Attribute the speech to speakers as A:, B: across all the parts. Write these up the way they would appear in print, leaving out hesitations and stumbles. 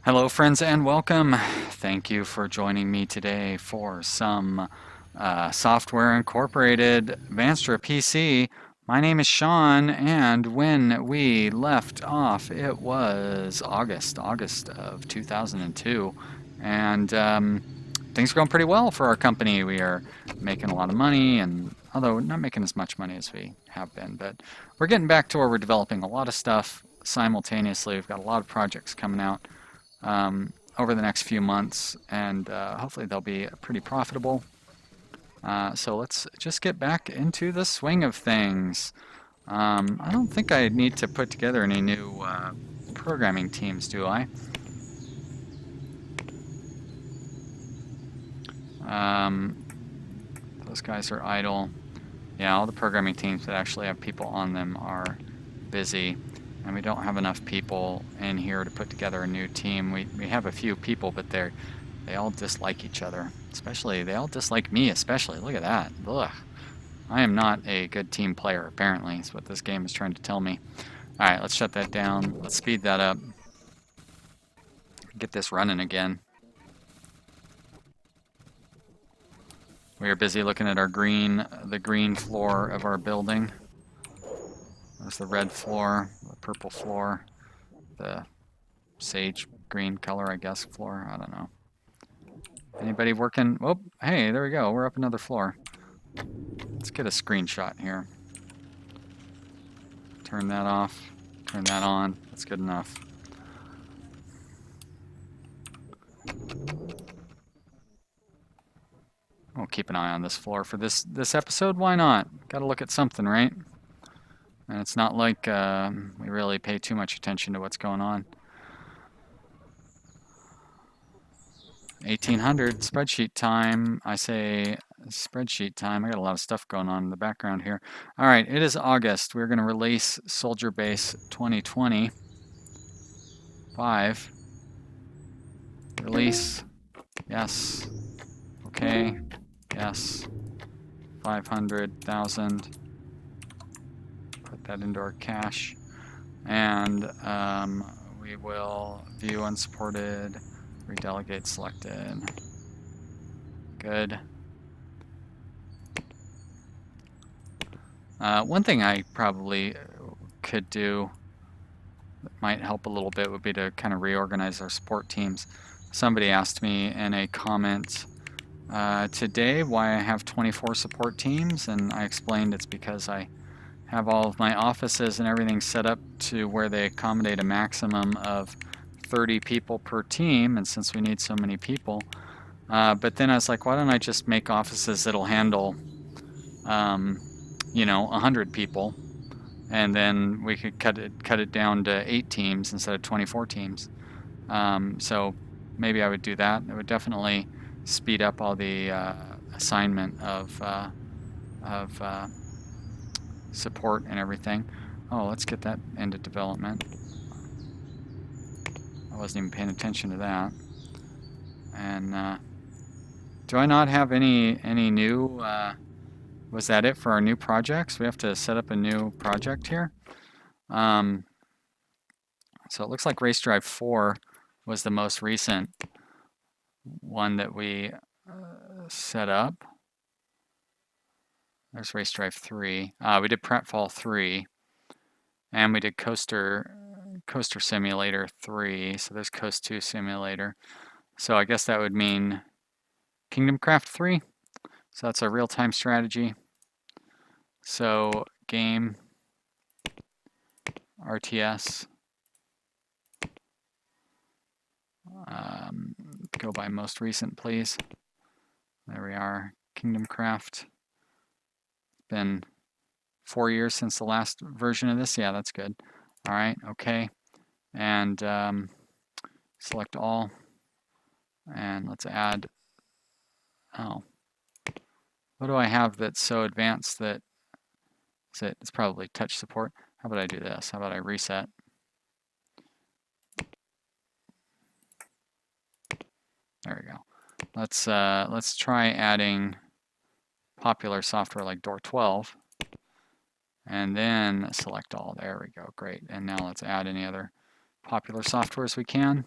A: Hello, friends, and welcome. Thank you for joining me today for some Software Incorporated Vanstra PC. My name is Sean, and when we left off, it was August of 2002, and things are going pretty well for our company. We are making a lot of money, and although not making as much money as we have been, but we're getting back to where we're developing a lot of stuff simultaneously. We've got a lot of projects coming out over the next few months, and hopefully they'll be pretty profitable. So let's just get back into the swing of things. I don't think I need to put together any new programming teams, do I? Um, those guys are idle. Yeah, all the programming teams that actually have people on them are busy, and we don't have enough people in here to put together a new team. We have a few people, but they all dislike each other. Especially, they all dislike me especially. Look at that. Ugh. I am not a good team player, apparently. Is what this game is trying to tell me. Alright, let's shut that down. Let's speed that up. Get this running again. We are busy looking at the green floor of our building. There's the red floor, the purple floor, the sage green color, I guess, floor. I don't know. Anybody working? Oh, hey, there we go. We're up another floor. Let's get a screenshot here. Turn that off. Turn that on. That's good enough. We'll keep an eye on this floor for this episode. Why not? Got to look at something, right? And it's not like we really pay too much attention to what's going on. 1800 spreadsheet time. I say spreadsheet time. I got a lot of stuff going on in the background here. All right, it is August. We're going to release Soldier Base 2025. Release. Yes. Okay. Yes. 500,000. Put that into our cache. And we will view unsupported. Redelegate selected. Good. One thing I probably could do that might help a little bit would be to kind of reorganize our support teams. Somebody asked me in a comment today why I have 24 support teams, and I explained it's because I have all of my offices and everything set up to where they accommodate a maximum of 30 people per team, and since we need so many people, but then I was like, why don't I just make offices that'll handle 100 people, and then we could cut it down to 8 teams instead of 24 teams. So maybe I would do that. It would definitely speed up all the assignment of support and everything. Oh, let's get that into development. I wasn't even paying attention to that. And do I not have any new? Was that it for our new projects? We have to set up a new project here. So it looks like Race Drive 4 was the most recent one that we set up. There's Race Drive 3. We did Pratfall 3, and we did Coaster Simulator 3. So there's Coast 2 Simulator. So I guess that would mean Kingdom Craft 3. So that's a real-time strategy. So game, RTS, go by most recent, please. There we are, Kingdom Craft. Been 4 years since the last version of this. Yeah, that's good. All right, okay. And select all. And let's add, oh, what do I have that's so advanced that it's probably touch support. How about I do this? How about I reset? There we go. Let's try adding popular software like Door 12, and then select all. There we go. Great. And now let's add any other popular softwares we can.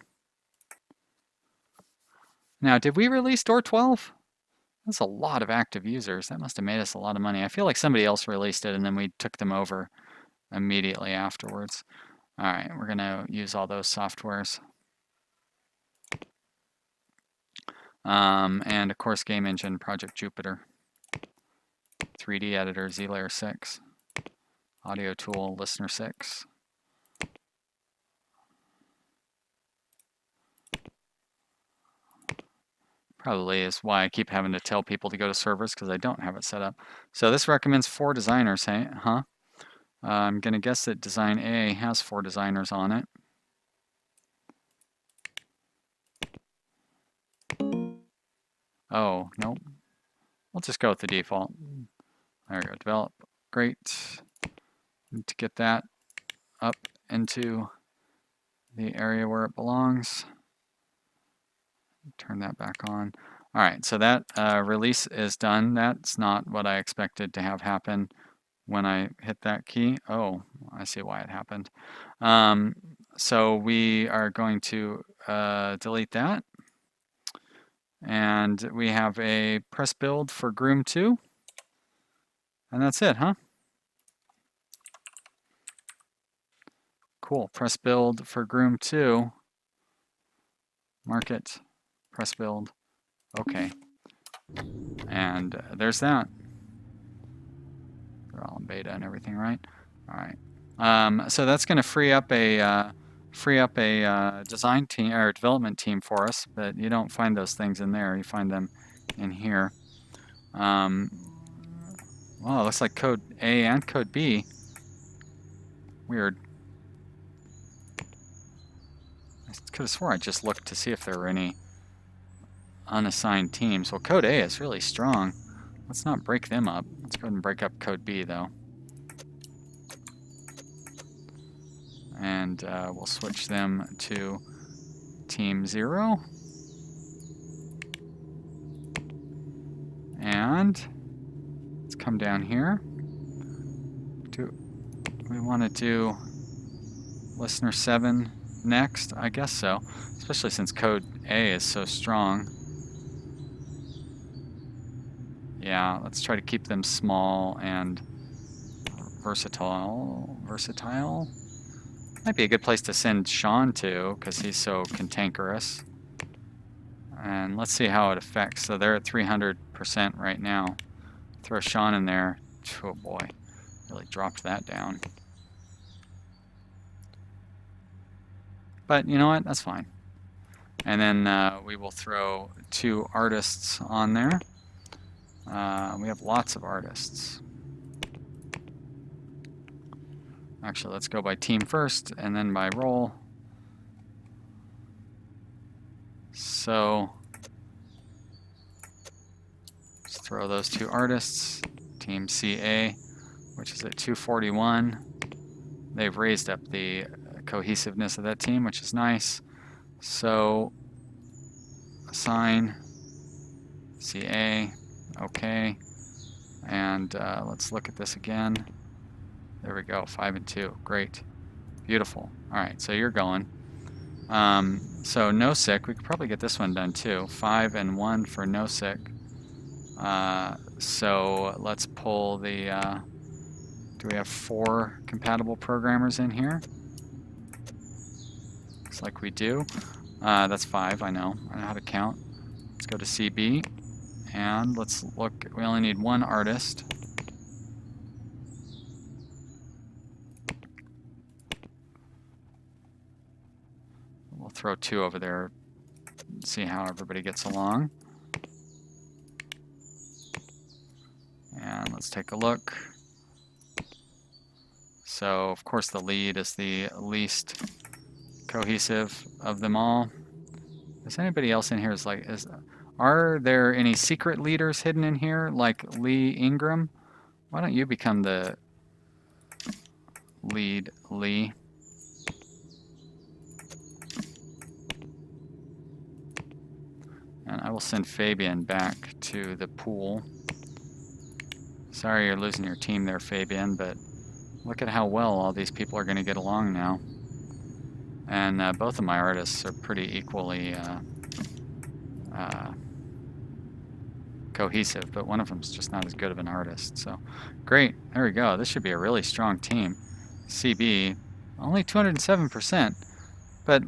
A: Now, did we release door 12? That's a lot of active users. That must have made us a lot of money. I feel like somebody else released it and then we took them over immediately afterwards. All right, we're going to use all those softwares. And of course, Game Engine, Project Jupyter, 3D Editor, ZLayer 6, Audio Tool, Listener 6. Probably is why I keep having to tell people to go to servers, because I don't have it set up. So this recommends 4 designers, hey? Huh? I'm going to guess that Design A has 4 designers on it. Oh, nope. We'll just go with the default. There we go, develop. Great. Need to get that up into the area where it belongs. Turn that back on. All right, so that release is done. That's not what I expected to have happen when I hit that key. Oh, I see why it happened. So we are going to delete that. And we have a press build for Groom 2. And that's it, huh? Cool, press build for Groom 2. Market, press build, okay. And there's that. They're all in beta and everything, right? All right. So that's going to free up a design team or development team for us, but you don't find those things in there. You find them in here. Wow, it looks like code A and code B. Weird. I could have swore I just looked to see if there were any unassigned teams. Well, code A is really strong. Let's not break them up. Let's go ahead and break up code B, though. And we'll switch them to team 0. And let's come down here. Do we want to do listener 7 next? I guess so, especially since code A is so strong. Yeah, let's try to keep them small and versatile. Might be a good place to send Sean to, because he's so cantankerous. And let's see how it affects. So they're at 300% right now. Throw Sean in there. Oh boy, really dropped that down. But you know what? That's fine. And then we will throw 2 artists on there. We have lots of artists. Actually, let's go by team first and then by role. So let's throw those 2 artists. Team CA, which is at 241. They've raised up the cohesiveness of that team, which is nice. So assign CA, okay. And let's look at this again. There we go, 5 and 2, great, beautiful. All right, so you're going. So no sick, we could probably get this one done too. 5 and 1 for no sick. So let's pull the, do we have 4 compatible programmers in here? Looks like we do. That's 5, I know how to count. Let's go to CB, and let's look, we only need 1 artist. We'll throw 2 over there, see how everybody gets along. And let's take a look. So, of course, the lead is the least cohesive of them all. Is anybody else in here are there any secret leaders hidden in here, like Lee Ingram? Why don't you become the lead, Lee? And I will send Fabian back to the pool. Sorry you're losing your team there, Fabian, but look at how well all these people are going to get along now. And both of my artists are pretty equally cohesive, but one of them's just not as good of an artist. So great, there we go. This should be a really strong team. CB, only 207%, but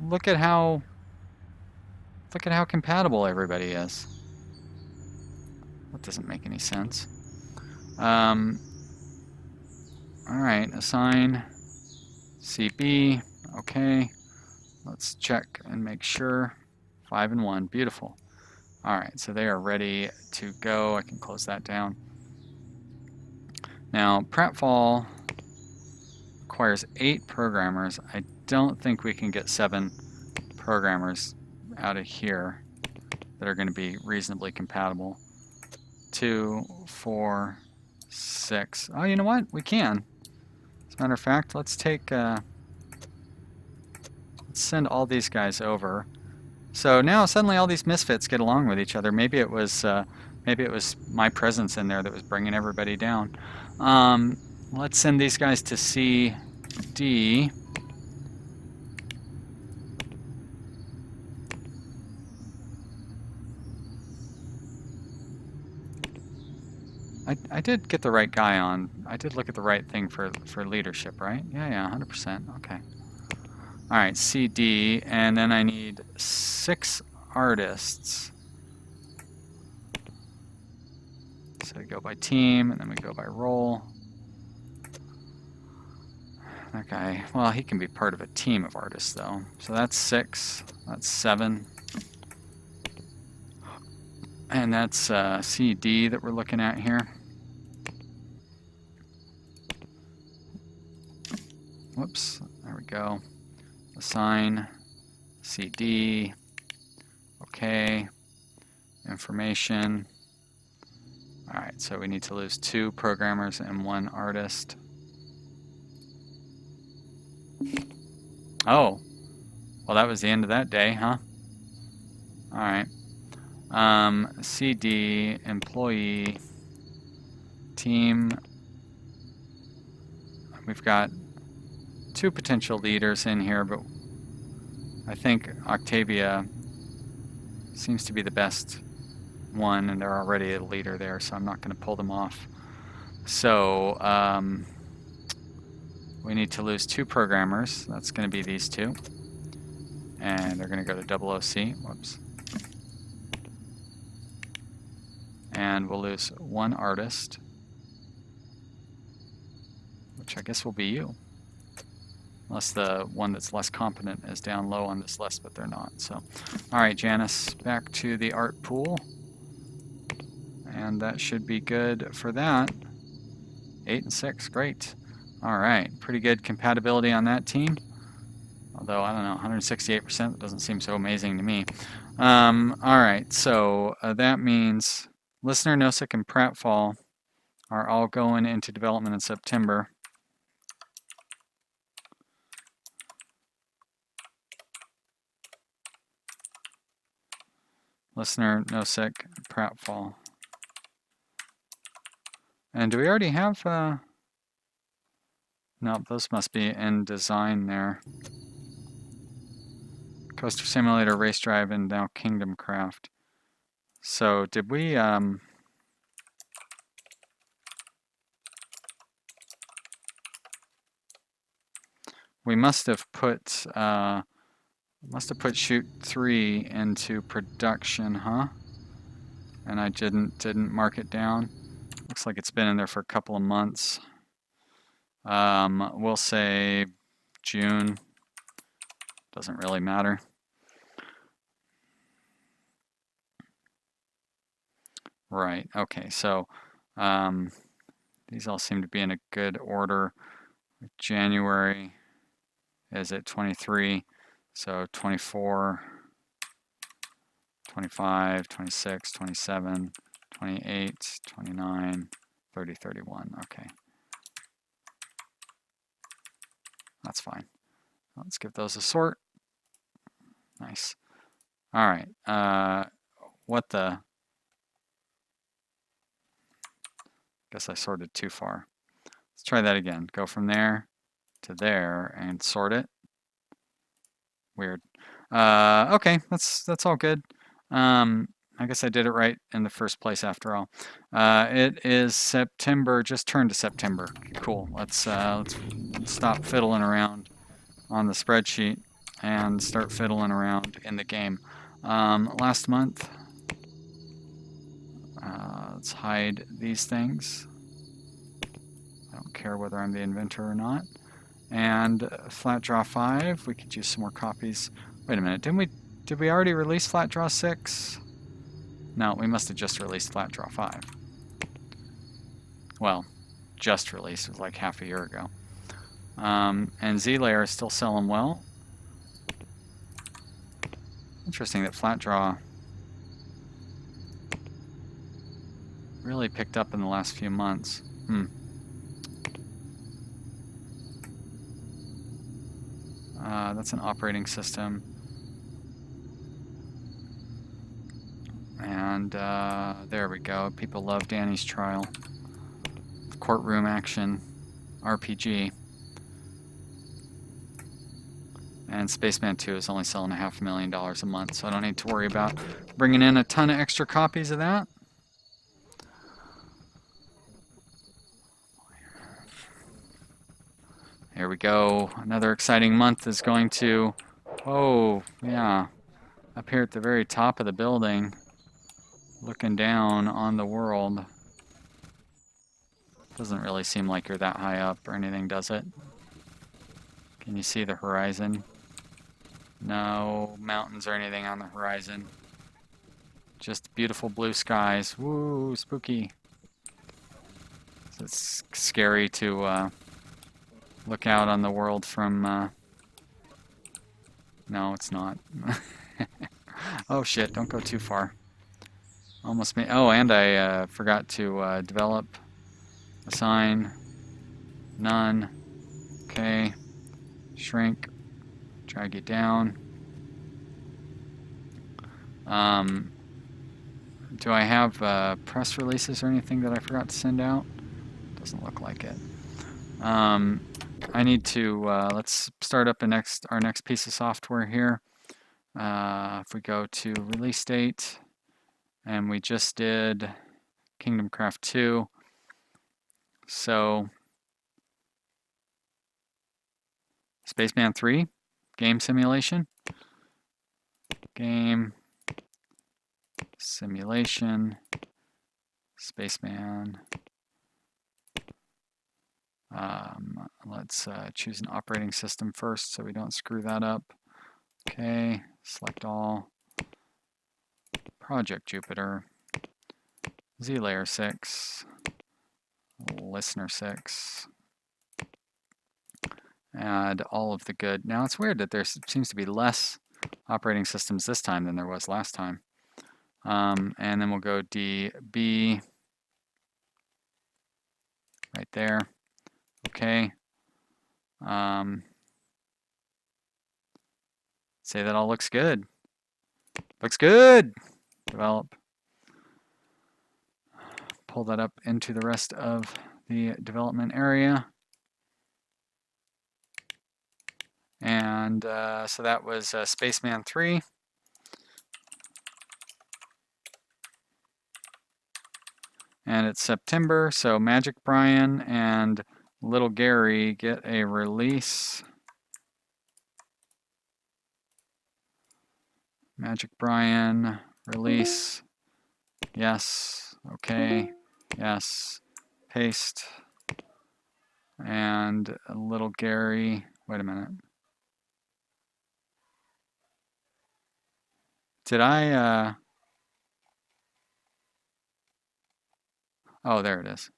A: look at how compatible everybody is. That doesn't make any sense. All right, assign CB. Okay, let's check and make sure. 5 and 1, beautiful. All right, so they are ready to go. I can close that down. Now, pratfall requires 8 programmers. I don't think we can get 7 programmers out of here that are going to be reasonably compatible. 2, 4, 6. Oh, you know what? We can. As a matter of fact, let's take. Let's send all these guys over. So now suddenly all these misfits get along with each other. Maybe it was my presence in there that was bringing everybody down. Let's send these guys to C, D. I did get the right guy on. I did look at the right thing for leadership, right? Yeah, 100%. Okay. All right, CD, and then I need 6 artists. So we go by team, and then we go by role. That guy, well, he can be part of a team of artists, though. So that's 6, that's 7. And that's CD that we're looking at here. Whoops, there we go. Assign CD, okay, information. All right, so we need to lose 2 programmers and 1 artist. Oh, well, that was the end of that day, huh? All right. CD, employee, team. We've got 2 potential leaders in here, but I think Octavia seems to be the best one, and they're already a leader there, so I'm not going to pull them off. So we need to lose 2 programmers. That's going to be these 2. And they're going to go to OOC. Whoops. And we'll lose 1 artist, which I guess will be you. Unless the one that's less competent is down low on this list, but they're not. So, all right, Janice, back to the art pool. And that should be good for that. 8 and 6, great. All right, pretty good compatibility on that team. Although, I don't know, 168% doesn't seem so amazing to me. All right, so that means Listener, Nosek, and pratfall are all going into development in September. Listener, Nosek, pratfall. And do we already have, no, those must be in design there. Coaster Simulator, Race Drive, and now Kingdom Craft. So did we, we must have put Shoot 3 into production, huh? And I didn't mark it down. Looks like it's been in there for a couple of months. We'll say June. Doesn't really matter. Right, okay, so these all seem to be in a good order. January is at 23, so 24, 25, 26, 27, 28, 29, 30, 31, okay. That's fine. Let's give those a sort. Nice. All right, what the? Guess I sorted too far. Let's try that again. Go from there to there and sort it. Weird. Okay, that's all good. I guess I did it right in the first place after all. It is September, just turned to September. Cool. Let's stop fiddling around on the spreadsheet and start fiddling around in the game. Last month, let's hide these things. I don't care whether I'm the inventor or not. And flat draw 5, we could use some more copies. Wait a minute, did we already release flat draw 6? No, we must have just released flat draw 5. Well, just released, it was like half a year ago. And Z-Layer is still selling well. Interesting that flat draw really picked up in the last few months. That's an operating system. And there we go. People love Danny's Trial. Courtroom action, RPG. And Spaceman 2 is only selling $500,000 a month, so I don't need to worry about bringing in a ton of extra copies of that. Here we go. Another exciting month is going to, oh, yeah, up here at the very top of the building, looking down on the world. Doesn't really seem like you're that high up or anything, does it? Can you see the horizon? No mountains or anything on the horizon. Just beautiful blue skies. Woo, spooky. It's scary to look out on the world from... No, it's not. Oh shit, don't go too far. Almost made... Oh, and I forgot to develop, assign, none. Okay. Shrink. Drag it down. Do I have press releases or anything that I forgot to send out? Doesn't look like it. I need to, let's start up our next piece of software here. If we go to release date, and we just did Kingdom Craft 2. So, Spaceman 3, game simulation. Game simulation, Spaceman. Let's choose an operating system first so we don't screw that up. Okay, select all. Project Jupiter. Z-Layer 6. Listener 6. Add all of the good. Now it's weird that there seems to be less operating systems this time than there was last time. And then we'll go DB right there. Okay. Say that all looks good. Looks good. Develop. Pull that up into the rest of the development area. And so that was Spaceman 3. And it's September, so Magic Brian and Little Gary get a release. Magic Brian, release. Yes, okay, yes, paste. And Little Gary, wait a minute. Did I, oh, there it is.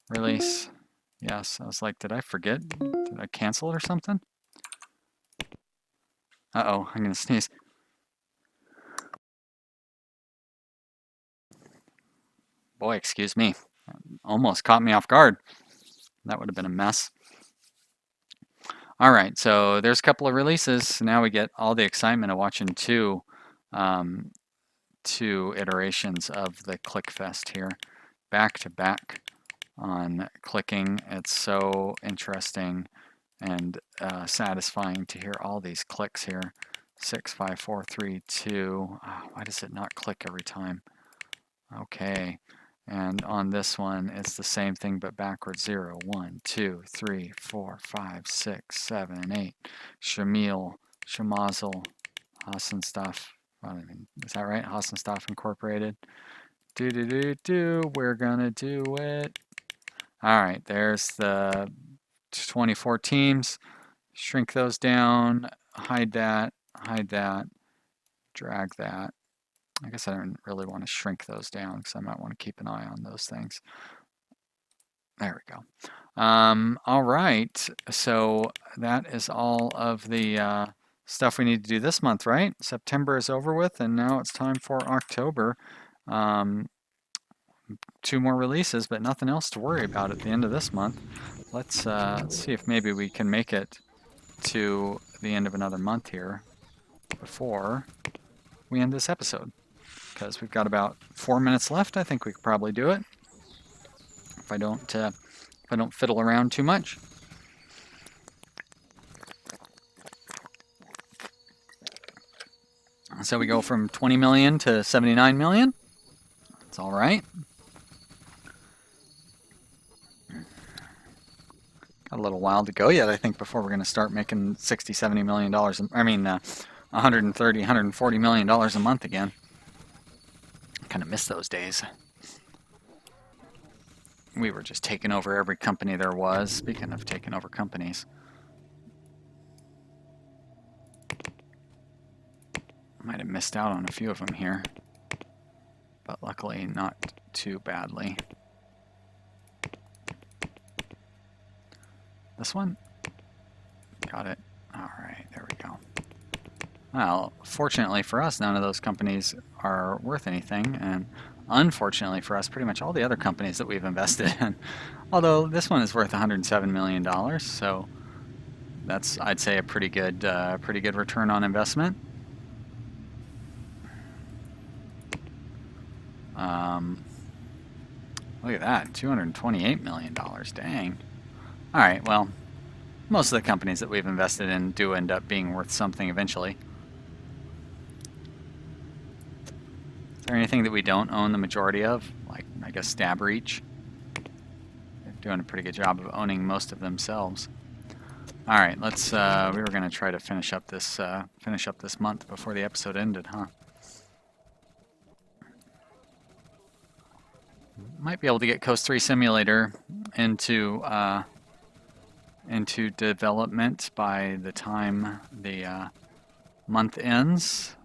A: Release. Yes, I was like, did I forget? Did I cancel it or something? Uh-oh, I'm gonna sneeze. Boy, excuse me. Almost caught me off guard. That would have been a mess. All right, so there's a couple of releases. Now we get all the excitement of watching two iterations of the ClickFest here, back to back on clicking. It's so interesting and satisfying to hear all these clicks here. 6, 5, 4, 3, 2. Oh, why does it not click every time? Okay. And on this one, it's the same thing but backwards. 0, 1, 2, 3, 4, 5, 6, 7, 8. Shamil, Shamazel, Hassenstoff. Is that right? Hassenstoff Incorporated. We're gonna do it. All right, there's the 24 teams. Shrink those down, hide that, drag that. I guess I don't really want to shrink those down because I might want to keep an eye on those things. There we go. All right, so that is all of the stuff we need to do this month, right? September is over with, and now it's time for October. 2 more releases, but nothing else to worry about at the end of this month. Let's see if maybe we can make it to the end of another month here before we end this episode, because we've got about 4 minutes left. I think we could probably do it if I don't fiddle around too much. So we go from 20 million to 79 million. That's all right. Got a little while to go yet, I think, before we're going to start making 60, 70 million dollars. I mean, 130, 140 million dollars a month again. Kind of miss those days. We were just taking over every company there was. Speaking of taking over companies, might have missed out on a few of them here, but luckily not too badly. This one? Got it. All right, there we go. Well, fortunately for us, none of those companies are worth anything, and unfortunately for us, pretty much all the other companies that we've invested in. Although this one is worth $107 million, so that's, I'd say, a pretty good return on investment. Look at that, $228 million. Dang. All right, well, most of the companies that we've invested in do end up being worth something eventually. Is there anything that we don't own the majority of? Like, I guess StabReach. They're doing a pretty good job of owning most of themselves. All right, let's. We were going to try to finish up this month before the episode ended, huh? Might be able to get Coast 3 Simulator into development by the time the month ends,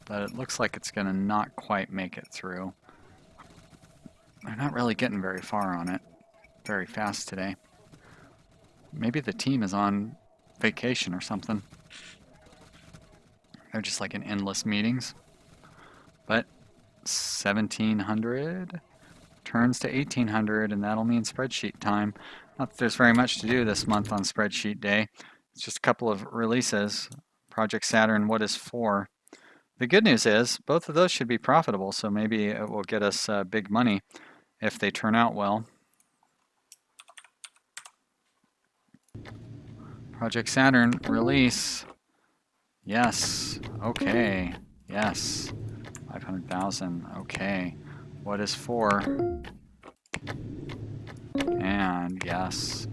A: but it looks like it's going to not quite make it through. They're not really getting very far on it very fast today. Maybe the team is on vacation or something. They're just like in endless meetings. But 1700 turns to 1800, and that'll mean spreadsheet time. Not that there's very much to do this month on spreadsheet day. It's just a couple of releases. Project Saturn, What Is For? The good news is both of those should be profitable, so maybe it will get us big money if they turn out well. Project Saturn release. Yes. Okay. Yes. 500,000. Okay. What Is For? And yes.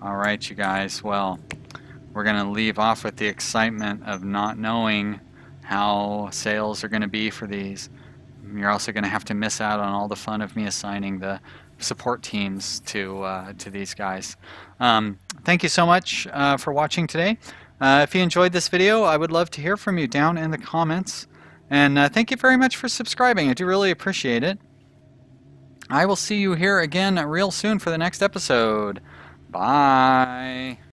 A: All right, you guys. Well, we're going to leave off with the excitement of not knowing how sales are going to be for these. You're also going to have to miss out on all the fun of me assigning the support teams to these guys. Thank you so much for watching today. If you enjoyed this video, I would love to hear from you down in the comments. And thank you very much for subscribing. I do really appreciate it. I will see you here again real soon for the next episode. Bye.